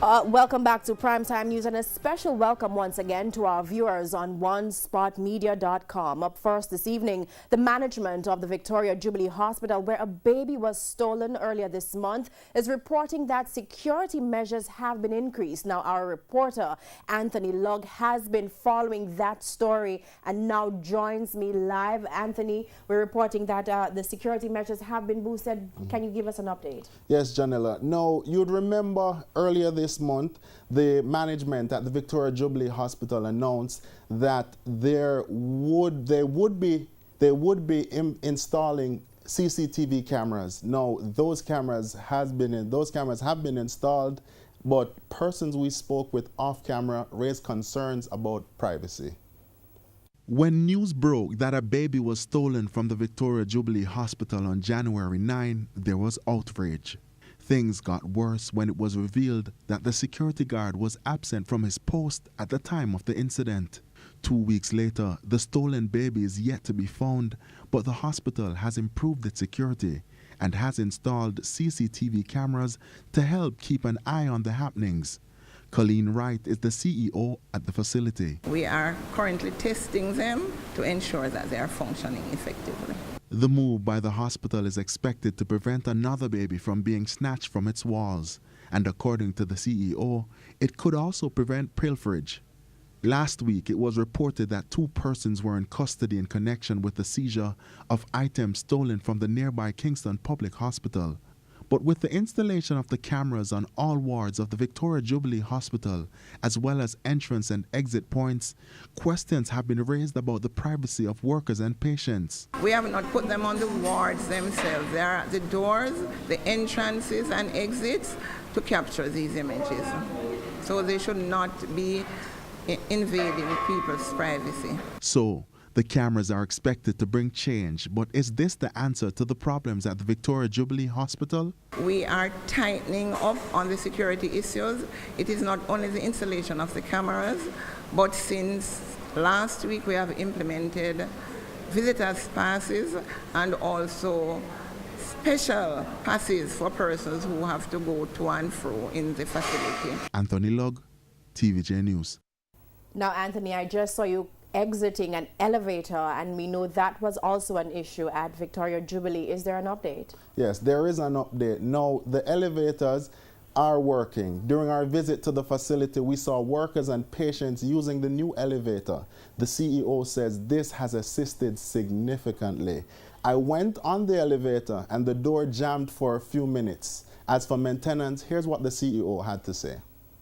Welcome back to Primetime News, and a special welcome once again to our viewers on onespotmedia.com. Up first this evening, the management of the Victoria Jubilee Hospital, where a baby was stolen earlier this month, is reporting that security measures have been increased. Now, our reporter, Anthony Lugg, has been following that story and now joins me live. Anthony, we're reporting that the security measures have been boosted. Can you give us an update? Yes, Janella. Now, you'd remember earlier this month, the management at the Victoria Jubilee Hospital announced that they would be installing CCTV cameras. Now, those cameras have been installed, but persons we spoke with off camera raised concerns about privacy. When news broke that a baby was stolen from the Victoria Jubilee Hospital on January 9, there was outrage. Things got worse when it was revealed that the security guard was absent from his post at the time of the incident. 2 weeks later, the stolen baby is yet to be found, but the hospital has improved its security and has installed CCTV cameras to help keep an eye on the happenings. Colleen Wright is the CEO at the facility. We are currently testing them to ensure that they are functioning effectively. The move by the hospital is expected to prevent another baby from being snatched from its walls, and according to the CEO, it could also prevent pilferage. Last week, it was reported that 2 persons were in custody in connection with the seizure of items stolen from the nearby Kingston Public Hospital. But with the installation of the cameras on all wards of the Victoria Jubilee Hospital, as well as entrance and exit points, questions have been raised about the privacy of workers and patients. We have not put them on the wards themselves. They are at the doors, the entrances and exits to capture these images. So they should not be invading people's privacy. So, the cameras are expected to bring change, but is this the answer to the problems at the Victoria Jubilee Hospital? We are tightening up on the security issues. It is not only the installation of the cameras, but since last week we have implemented visitors' passes and also special passes for persons who have to go to and fro in the facility. Anthony Lugg, TVJ News. Now, Anthony, I just saw you exiting an elevator, and we know that was also an issue at Victoria Jubilee. Is there an update? Yes, there is an update. Now, the elevators are working. During our visit to the facility, we saw workers and patients using the new elevator. The CEO says this has assisted significantly. I went on the elevator and the door jammed for a few minutes. As for maintenance, here's what the CEO had to say.